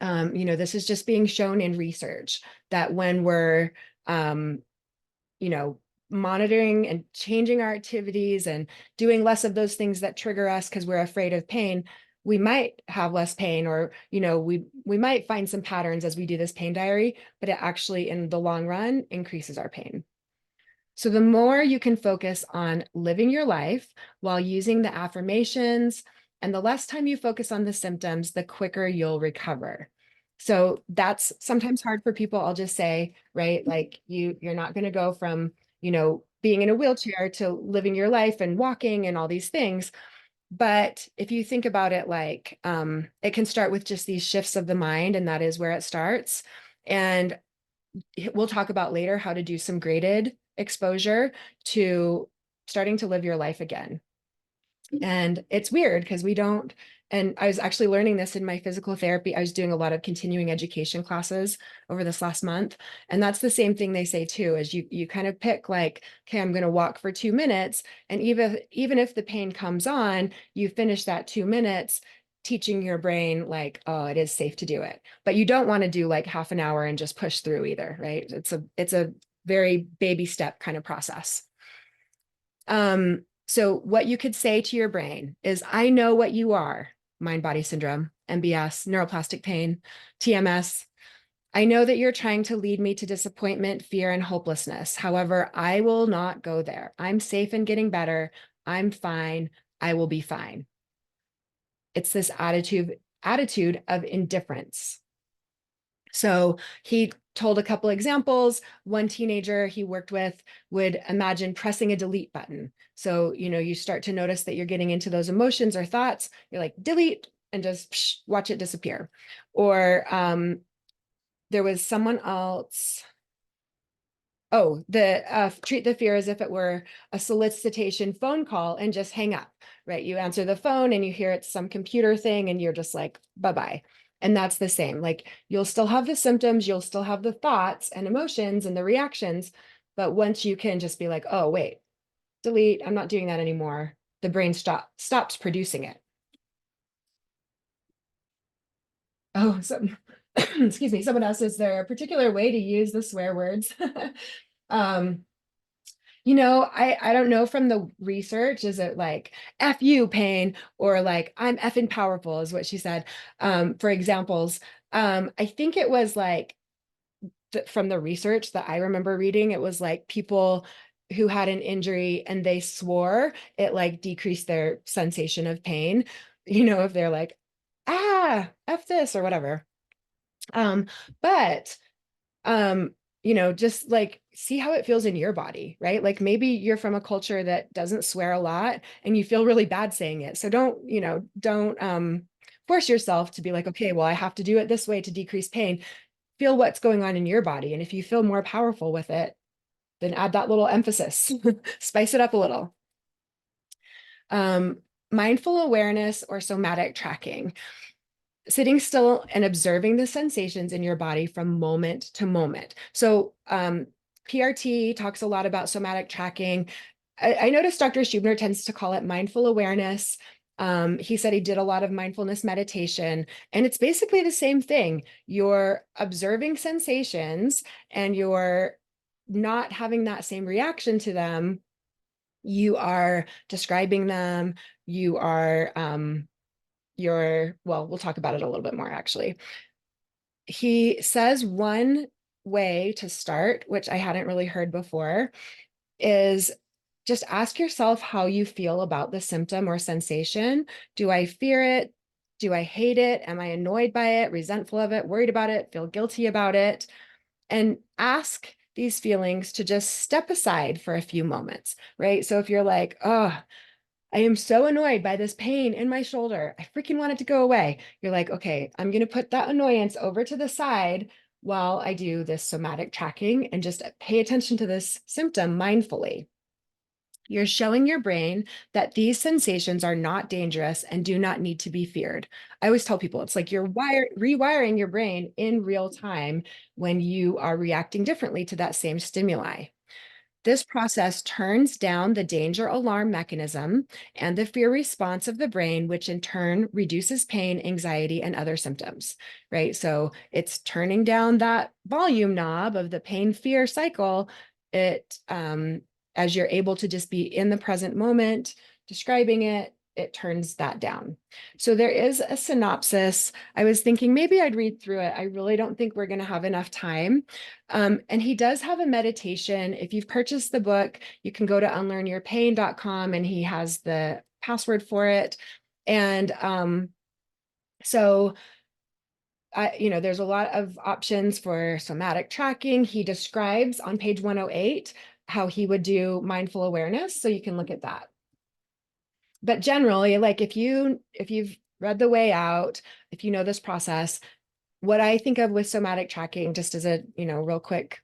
this is just being shown in research that when we're you know, monitoring and changing our activities and doing less of those things that trigger us because we're afraid of pain, we might have less pain, or, we might find some patterns as we do this pain diary, but it actually in the long run increases our pain. So the more you can focus on living your life while using the affirmations, and the less time you focus on the symptoms, the quicker you'll recover. So that's sometimes hard for people. I'll just say, right? Like you're not going to go from, being in a wheelchair to living your life and walking and all these things. But if you think about it, like it can start with just these shifts of the mind, and that is where it starts. And we'll talk about later how to do some graded exposure to starting to live your life again. And it's weird because we don't, and I was actually learning this in my physical therapy. I was doing a lot of continuing education classes over this last month. And that's the same thing they say too, is you kind of pick like, okay, I'm going to walk for 2 minutes. And even if the pain comes on, you finish that 2 minutes teaching your brain like, oh, it is safe to do it. But you don't want to do like half an hour and just push through either, right? It's a very baby step kind of process. So what you could say to your brain is, I know what you are: mind body syndrome, MBS, neuroplastic pain, TMS. I know that you're trying to lead me to disappointment, fear, and hopelessness. However, I will not go there. I'm safe and getting better. I'm fine. I will be fine. It's this attitude of indifference. So he told a couple examples. One teenager he worked with would imagine pressing a delete button. So, you start to notice that you're getting into those emotions or thoughts. You're like, delete, and just watch it disappear. Or there was someone else. Oh, treat the fear as if it were a solicitation phone call and just hang up, right? You answer the phone and you hear it's some computer thing and you're just like, bye-bye. And that's the same. Like, you'll still have the symptoms, you'll still have the thoughts and emotions and the reactions. But once you can just be like, oh, wait, delete, I'm not doing that anymore, the brain stops producing it. Oh, excuse me, someone else, is there a particular way to use the swear words? um, I don't know from the research, is it like F you pain, or like I'm effing powerful is what she said, for examples. I think it was like from the research that I remember reading, it was like people who had an injury and they swore, it like decreased their sensation of pain, if they're like, F this or whatever. But just like see how it feels in your body, right? Like maybe you're from a culture that doesn't swear a lot and you feel really bad saying it. So don't force yourself to be like, okay, well, I have to do it this way to decrease pain. Feel what's going on in your body. And if you feel more powerful with it, then add that little emphasis, spice it up a little. Um, Mindful awareness or somatic tracking. Sitting still and observing the sensations in your body from moment to moment. So PRT talks a lot about somatic tracking. I noticed Dr. Schubiner tends to call it mindful awareness. He said he did a lot of mindfulness meditation, and it's basically the same thing. You're observing sensations and you're not having that same reaction to them. You are describing them. You are well, we'll talk about it a little bit more actually. He says one way to start, which I hadn't really heard before, is just ask yourself how you feel about the symptom or sensation. Do I fear it? Do I hate it? Am I annoyed by it, resentful of it, worried about it, feel guilty about it? And ask these feelings to just step aside for a few moments, right? So if you're like, oh, I am so annoyed by this pain in my shoulder, I freaking want it to go away. You're like, okay, I'm going to put that annoyance over to the side while I do this somatic tracking and just pay attention to this symptom mindfully. You're showing your brain that these sensations are not dangerous and do not need to be feared. I always tell people it's like you're rewiring your brain in real time when you are reacting differently to that same stimuli. This process turns down the danger alarm mechanism and the fear response of the brain, which in turn reduces pain, anxiety, and other symptoms, right? So it's turning down that volume knob of the pain fear cycle. As you're able to just be in the present moment, describing it, it turns that down. So there is a synopsis. I was thinking maybe I'd read through it. I really don't think we're going to have enough time. And he does have a meditation. If you've purchased the book, you can go to unlearnyourpain.com and he has the password for it. And so there's a lot of options for somatic tracking. He describes on page 108 how he would do mindful awareness. So you can look at that. But generally, like if you've read The Way Out, if you know this process, what I think of with somatic tracking, just as a real quick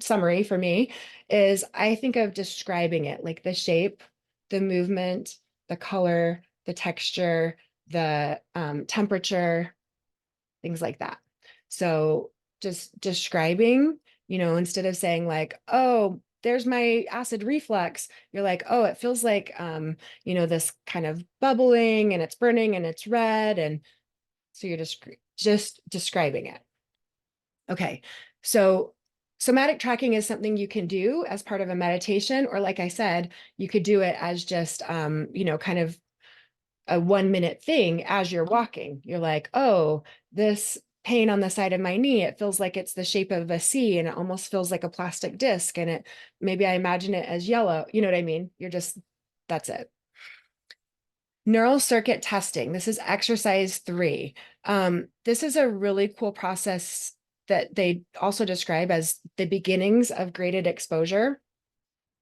summary for me is I think of describing it, like the shape, the movement, the color, the texture, the temperature, things like that. So just describing, instead of saying like, oh, there's my acid reflux, you're like, oh, it feels like, this kind of bubbling and it's burning and it's red. And so you're just describing it. Okay. So somatic tracking is something you can do as part of a meditation, or like I said, you could do it as just, kind of a 1 minute thing as you're walking. You're like, oh, this pain on the side of my knee, it feels like it's the shape of a C and it almost feels like a plastic disc. And maybe I imagine it as yellow. You know what I mean? That's it. Neural circuit testing. This is exercise 3. This is a really cool process that they also describe as the beginnings of graded exposure,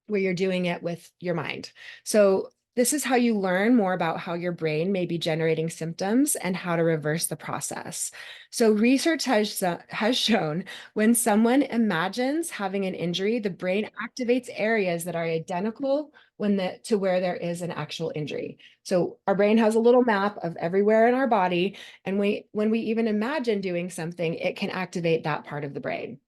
where you're doing it with your mind. So this is how you learn more about how your brain may be generating symptoms and how to reverse the process. So research has shown when someone imagines having an injury, the brain activates areas that are identical to where there is an actual injury. So our brain has a little map of everywhere in our body, and when we even imagine doing something, it can activate that part of the brain.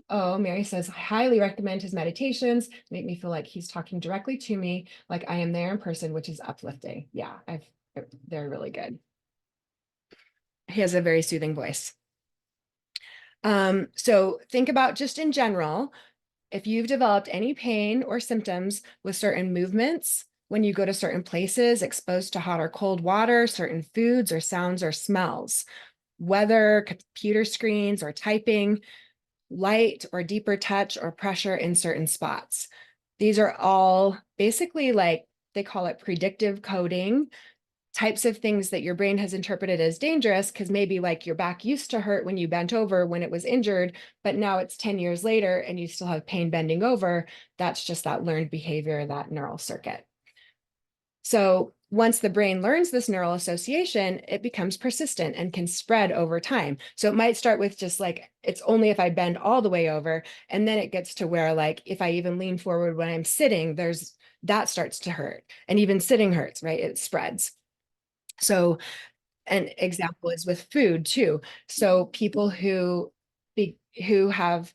Oh, Mary says, I highly recommend his meditations. Make me feel like he's talking directly to me, like I am there in person, which is uplifting. Yeah, they're really good. He has a very soothing voice. So think about just in general, if you've developed any pain or symptoms with certain movements, when you go to certain places, exposed to hot or cold water, certain foods or sounds or smells, weather, computer screens or typing, light or deeper touch or pressure in certain spots. These are all basically, like, they call it predictive coding, types of things that your brain has interpreted as dangerous because maybe like your back used to hurt when you bent over when it was injured, but now it's 10 years later and you still have pain bending over. That's just that learned behavior, that neural circuit. So once the brain learns this neural association, it becomes persistent and can spread over time. So it might start with just like, it's only if I bend all the way over. And then it gets to where, like, if I even lean forward when I'm sitting, that starts to hurt. And even sitting hurts, right? It spreads. So an example is with food too. So people who have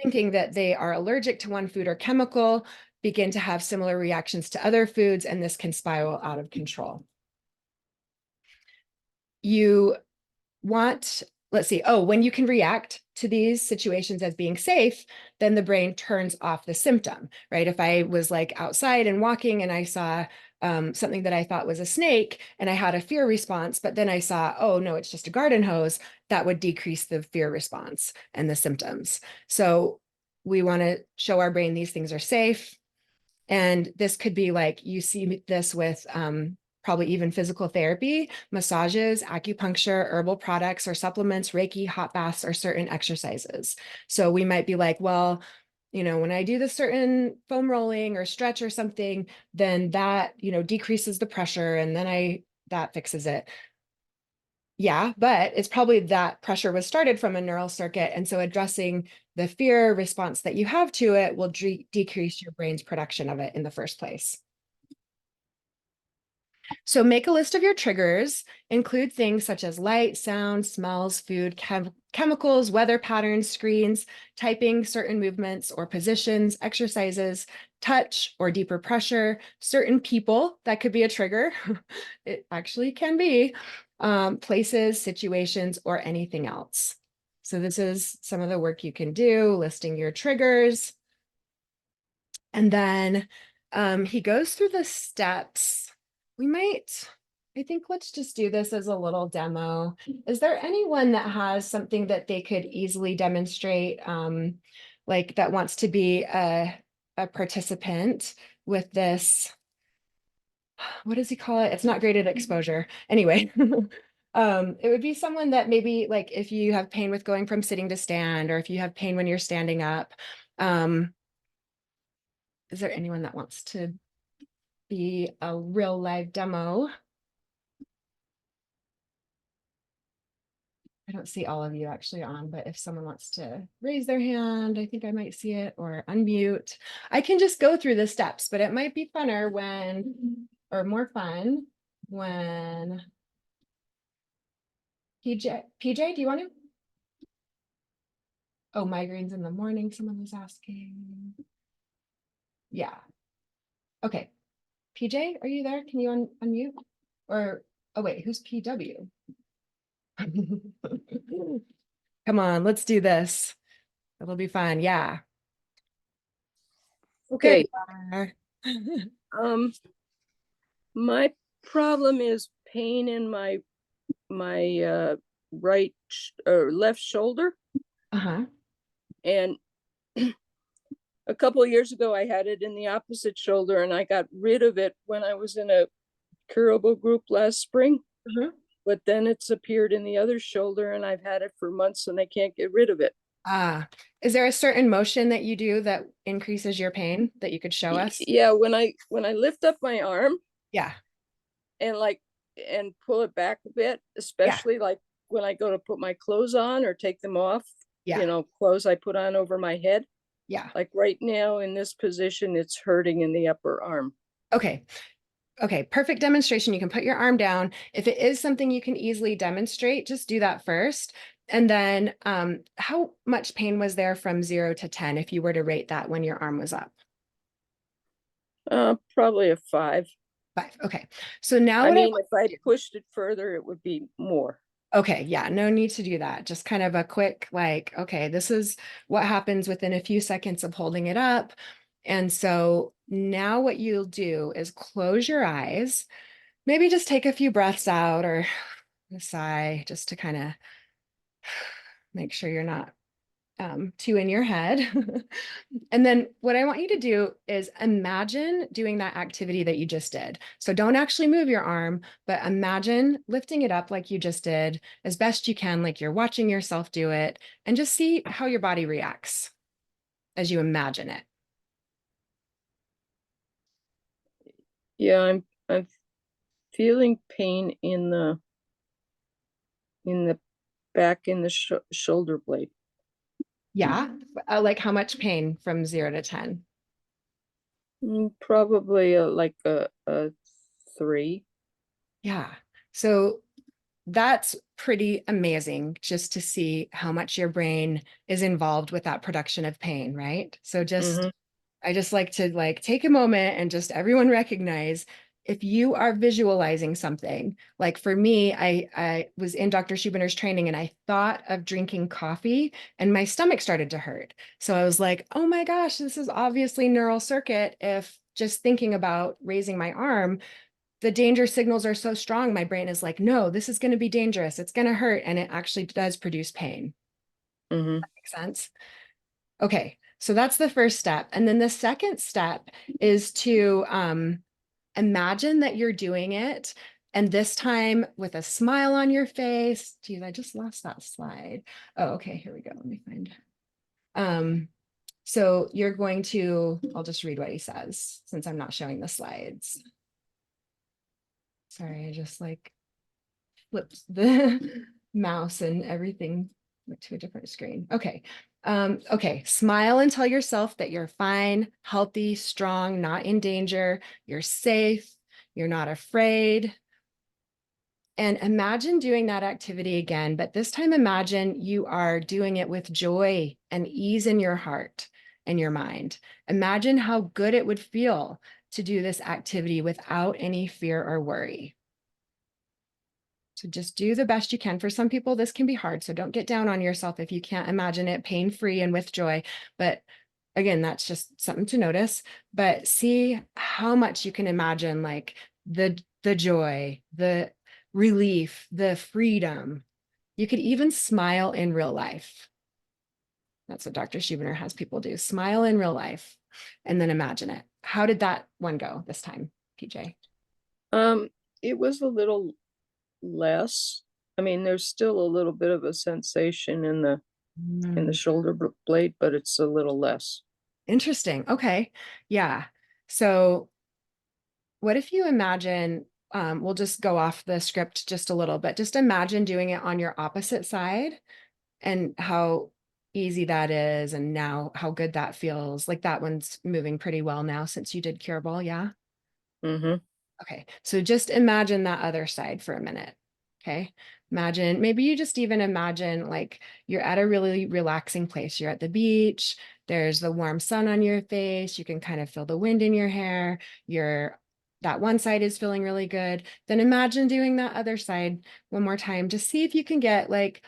thinking that they are allergic to one food or chemical begin to have similar reactions to other foods, and this can spiral out of control. You want, let's see, when you can react to these situations as being safe, then the brain turns off the symptom, right? If I was like outside and walking and I saw something that I thought was a snake and I had a fear response, but then I saw, oh no, it's just a garden hose, that would decrease the fear response and the symptoms. So we want to show our brain these things are safe. And this could be like, you see this with probably even physical therapy, massages, acupuncture, herbal products or supplements, Reiki, hot baths, or certain exercises. So we might be like, well, when I do this certain foam rolling or stretch or something, then that, decreases the pressure and then that fixes it. Yeah, but it's probably that pressure was started from a neural circuit. And so addressing the fear response that you have to it will decrease your brain's production of it in the first place. So make a list of your triggers, include things such as light, sound, smells, food, chemicals, weather patterns, screens, typing, certain movements or positions, exercises, touch or deeper pressure, certain people, that could be a trigger. It actually can be, places, situations, or anything else. So this is some of the work you can do, listing your triggers. And then he goes through the steps. I think let's just do this as a little demo. Is there anyone that has something that they could easily demonstrate, like that wants to be a participant with this? What does he call it? It's not graded exposure. Anyway, it would be someone that maybe, like, if you have pain with going from sitting to stand, or if you have pain when you're standing up. Is there anyone that wants to be a real live demo? I don't see all of you actually on, but if someone wants to raise their hand, I think I might see it, or unmute. I can just go through the steps, but it might be funner when, or more fun when PJ, do you want to? Oh, migraines in the morning, someone was asking. Yeah. Okay. PJ, are you there? Can you unmute? Or, oh wait, who's PW? Come on, let's do this. It'll be fun. Yeah. There Okay. you are. My problem is pain in my right or left shoulder, Uh-huh. and a couple of years ago I had it in the opposite shoulder, and I got rid of it when I was in a curable group last spring. Mhm. But then it's appeared in the other shoulder, and I've had it for months, and I can't get rid of it. Ah, is there a certain motion that you do that increases your pain that you could show us? Yeah, when I lift up my arm Yeah. and pull it back a bit, Yeah. especially like when I go to put my clothes on or take them off, Yeah. clothes I put on over my head. Yeah. Like right now in this position, it's hurting in the upper arm. Okay. Okay. Perfect demonstration. You can put your arm down. If it is something you can easily demonstrate, just do that first. And then how much pain was there from 0 to 10 if you were to rate that when your arm was up? Probably a 5. 5. Okay. So now I what I mean, want if I to do, pushed it further, it would be more. okay, yeah, no need to do that. Just kind of a quick, like, okay, this is what happens within a few seconds of holding it up. And so now what you'll do is close your eyes, maybe just take a few breaths out or a sigh just to kind of make sure you're not too in your head. And then what I want you to do is imagine doing that activity that you just did. So don't actually move your arm, but imagine lifting it up like you just did as best you can, like you're watching yourself do it, and just see how your body reacts as you imagine it. Yeah, I'm feeling pain in the back in the shoulder blade. Yeah. Like how much pain from 0 to 10? Probably like a 3. Yeah. So that's pretty amazing just to see how much your brain is involved with that production of pain, right? So just Mm-hmm. I just like to take a moment and just everyone recognize if you are visualizing something. Like for me, I was in Dr. Schubiner's training and I thought of drinking coffee and my stomach started to hurt. So I was like, oh my gosh, this is obviously neural circuit. If just thinking about raising my arm, the danger signals are so strong, my brain is like, no, this is going to be dangerous. It's going to hurt. And it actually does produce pain. Mm-hmm. Makes sense? Okay, so that's the first step. And then the second step is to imagine that you're doing it. And this time with a smile on your face. Geez, I just lost that slide. Oh, okay, here we go. Let me find. Um, so you're going to, I'll just read what he says since I'm not showing the slides. Sorry, I just flipped the mouse and everything went to a different screen. Okay. Okay. Smile and tell yourself that you're fine, healthy, strong, not in danger. You're safe. You're not afraid. And imagine doing that activity again, but this time imagine you are doing it with joy and ease in your heart and your mind. Imagine how good it would feel to do this activity without any fear or worry. So just do the best you can. For some people, this can be hard. So don't get down on yourself if you can't imagine it pain-free and with joy. But again, that's just something to notice. But see how much you can imagine like the joy, the relief, the freedom. You could even smile in real life. That's what Dr. Schubiner has people do. Smile in real life and then imagine it. How did that one go this time, PJ? It was a little less. I mean, there's still a little bit of a sensation in the shoulder blade, but it's a little less. Interesting. Okay. Yeah. So what if you imagine we'll just go off the script just a little bit. Just imagine doing it on your opposite side and how easy that is, and now how good that feels. Like that one's moving pretty well now since you did cure ball. Yeah. Mm-hmm. Okay. So just imagine that other side for a minute. Okay. Imagine, maybe you just even imagine like you're at a really relaxing place. You're at the beach. There's the warm sun on your face. You can kind of feel the wind in your hair. That one side is feeling really good. Then imagine doing that other side one more time. Just see if you can get like,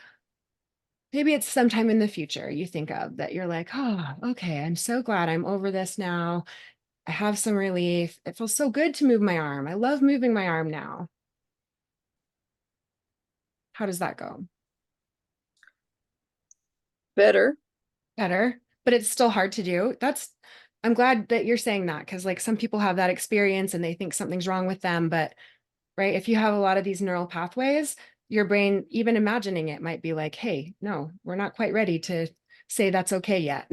maybe it's sometime in the future you think of that you're like, oh, okay, I'm so glad I'm over this now. I have some relief. It feels so good to move my arm. I love moving my arm now. How does that go? Better. Better, but it's still hard to do. I'm glad that you're saying that, because like some people have that experience and they think something's wrong with them. But right, if you have a lot of these neural pathways, your brain, even imagining it, might be like, hey, no, we're not quite ready to say that's okay yet.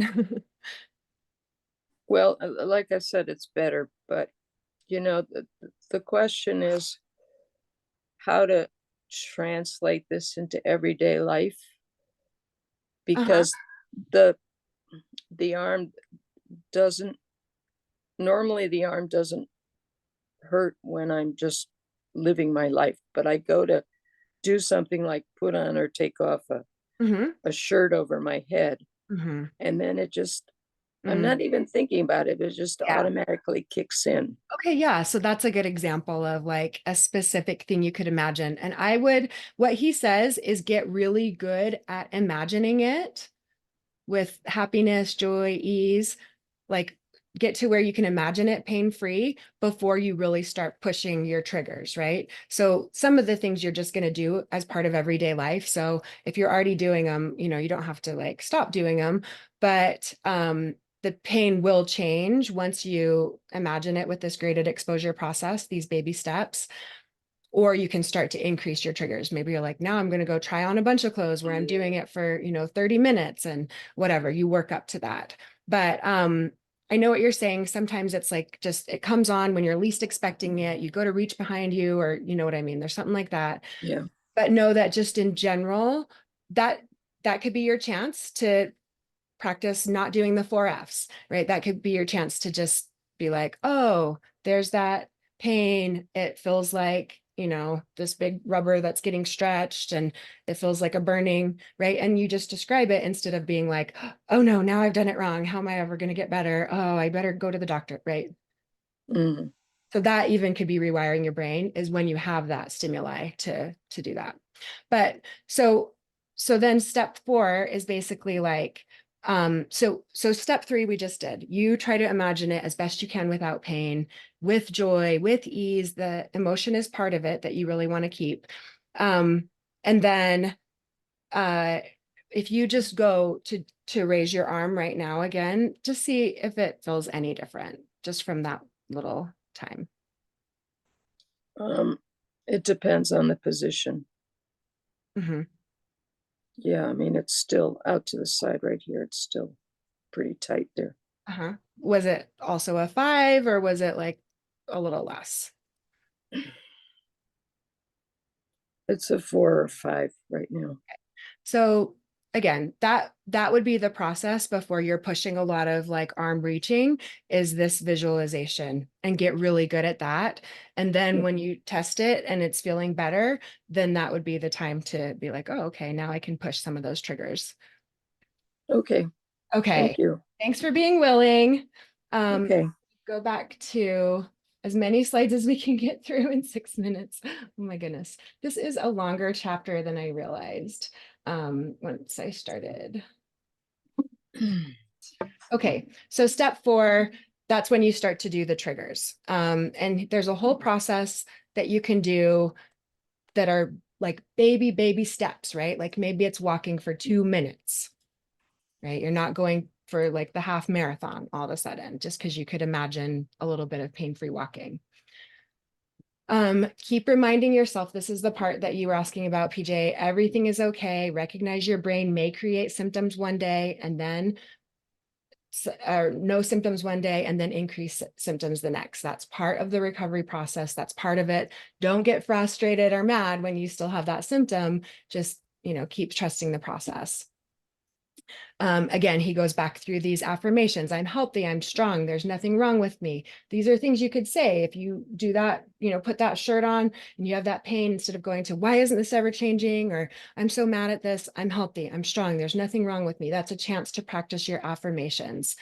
Well, like I said, it's better, but the question is how to translate this into everyday life, Uh-huh. because the the arm doesn't normally the arm doesn't hurt when I'm just living my life, but I go to do something like put on or take off Mm-hmm. a shirt over my head, Mm-hmm. and then it just I'm Mm. not even thinking about it, it just Yeah. automatically kicks in. Okay, yeah. So that's a good example of like a specific thing you could imagine. And what he says is get really good at imagining it with happiness, joy, ease, like get to where you can imagine it pain-free before you really start pushing your triggers, right? So some of the things you're just going to do as part of everyday life. So if you're already doing them, you don't have to like stop doing them, but the pain will change once you imagine it with this graded exposure process, these baby steps. Or you can start to increase your triggers. Maybe you're like, now I'm going to go try on a bunch of clothes where I'm doing it for, 30 minutes and whatever, you work up to that. But I know what you're saying. Sometimes it's like just it comes on when you're least expecting it. You go to reach behind you, or you know what I mean? There's something like that. Yeah. But know that just in general, that that could be your chance to practice not doing the 4 Fs, right? That could be your chance to just be like, oh, there's that pain. It feels like, this big rubber that's getting stretched and it feels like a burning, right? And you just describe it instead of being like, oh no, now I've done it wrong. How am I ever going to get better? Oh, I better go to the doctor, right? Mm. So that even could be rewiring your brain is when you have that stimuli to do that. But so then step 4 is basically like so step 3 we just did. You try to imagine it as best you can without pain, with joy, with ease. The emotion is part of it that you really want to keep. Um and then uh if you just go to raise your arm right now again, just see if it feels any different just from that little time. Um, it depends on the position. Mhm. Yeah, I mean, it's still out to the side right here. It's still pretty tight there. Uh-huh. Was it also a 5 or was it like a little less? It's a 4 or 5 right now. So again, that would be the process before you're pushing a lot of like arm reaching, is this visualization, and get really good at that. And then Yeah. when you test it and it's feeling better, then that would be the time to be like, oh, okay, now I can push some of those triggers. Okay. Okay. Thank you. Thanks for being willing. Okay. Go back to as many slides as we can get through in 6 minutes. Oh my goodness. This is a longer chapter than I realized once I started. Okay, so step 4, that's when you start to do the triggers. And there's a whole process that you can do that are like baby steps, right? Like maybe it's walking for 2 minutes, right? You're not going for like the half marathon all of a sudden, just because you could imagine a little bit of pain-free walking. Keep reminding yourself, this is the part that you were asking about, PJ, everything is okay. Recognize your brain may create symptoms one day, and then or no symptoms one day and then increase symptoms the next. That's part of the recovery process. That's part of it. Don't get frustrated or mad when you still have that symptom. Just, keep trusting the process. Again, he goes back through these affirmations. I'm healthy, I'm strong, there's nothing wrong with me. These are things you could say if you do that, put that shirt on and you have that pain, instead of going to, why isn't this ever changing? Or I'm so mad at this. I'm healthy, I'm strong, there's nothing wrong with me. That's a chance to practice your affirmations.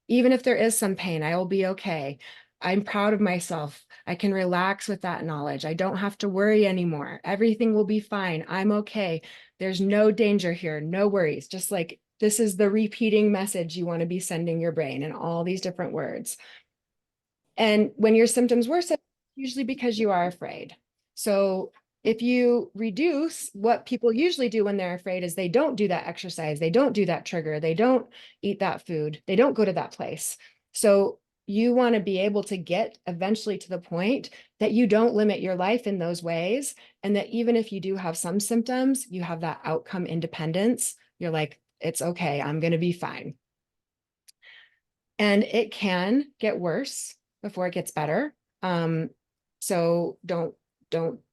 Even if there is some pain, I will be okay. I'm proud of myself. I can relax with that knowledge. I don't have to worry anymore. Everything will be fine. I'm okay. There's no danger here, no worries. Just like, this is the repeating message you want to be sending your brain in all these different words. And when your symptoms worsen, usually because you are afraid. So if you reduce, what people usually do when they're afraid is they don't do that exercise, they don't do that trigger, they don't eat that food, they don't go to that place. So you want to be able to get eventually to the point that you don't limit your life in those ways, and that even if you do have some symptoms, you have that outcome independence. You're like, it's okay, I'm going to be fine. And it can get worse before it gets better. So don't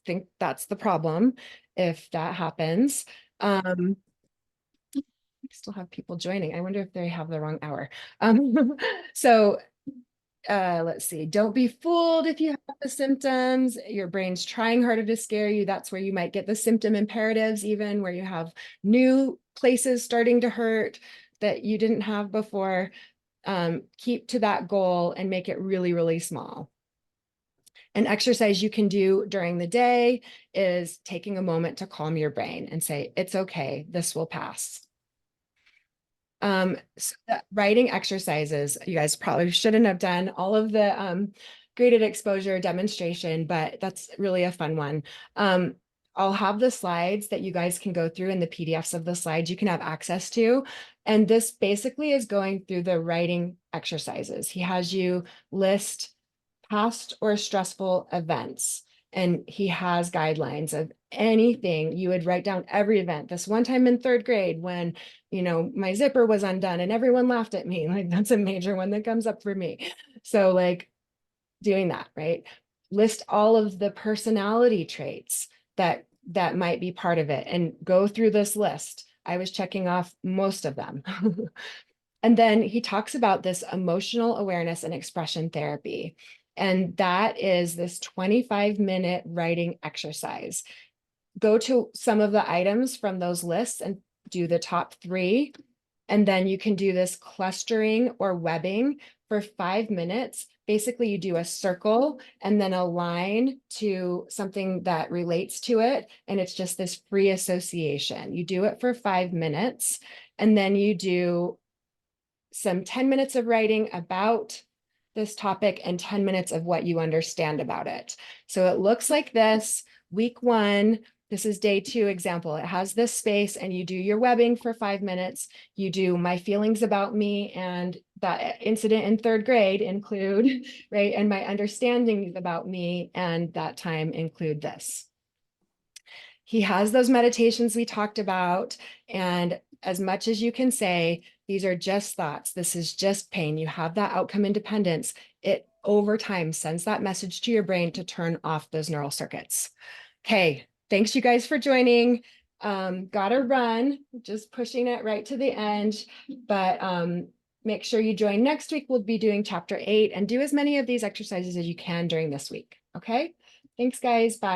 think that's the problem if that happens. We still have people joining. I wonder if they have the wrong hour. So let's see. Don't be fooled if you have the symptoms. Your brain's trying harder to scare you. That's where you might get the symptom imperatives, even where you have new places starting to hurt that you didn't have before. Keep to that goal and make it really, really small. An exercise you can do during the day is taking a moment to calm your brain and say, it's okay, this will pass. So writing exercises, you guys probably shouldn't have done all of the graded exposure demonstration, but that's really a fun one. I'll have the slides that you guys can go through, and the PDFs of the slides you can have access to. And this basically is going through the writing exercises. He has you list past or stressful events, and he has guidelines of anything. You would write down every event. This one time in third grade when, my zipper was undone and everyone laughed at me. Like, that's a major one that comes up for me. So like doing that, right? List all of the personality traits that might be part of it and go through this list. I was checking off most of them. And then he talks about this emotional awareness and expression therapy. And that is this 25-minute writing exercise. Go to some of the items from those lists and do the top 3. And then you can do this clustering or webbing for 5 minutes. Basically, you do a circle and then a line to something that relates to it. And it's just this free association. You do it for 5 minutes, and then you do some 10 minutes of writing about this topic and 10 minutes of what you understand about it. So it looks like this. Week 1, this is day 2 example. It has this space, and you do your webbing for 5 minutes. You do my feelings about me and that incident in third grade include, right? And my understandings about me and that time include this. He has those meditations we talked about, and as much as you can say, these are just thoughts, this is just pain, you have that outcome independence, it over time sends that message to your brain to turn off those neural circuits. Okay, thanks you guys for joining. Gotta run, just pushing it right to the end, but make sure you join next week. We'll be doing chapter 8, and do as many of these exercises as you can during this week. Okay, thanks guys, bye.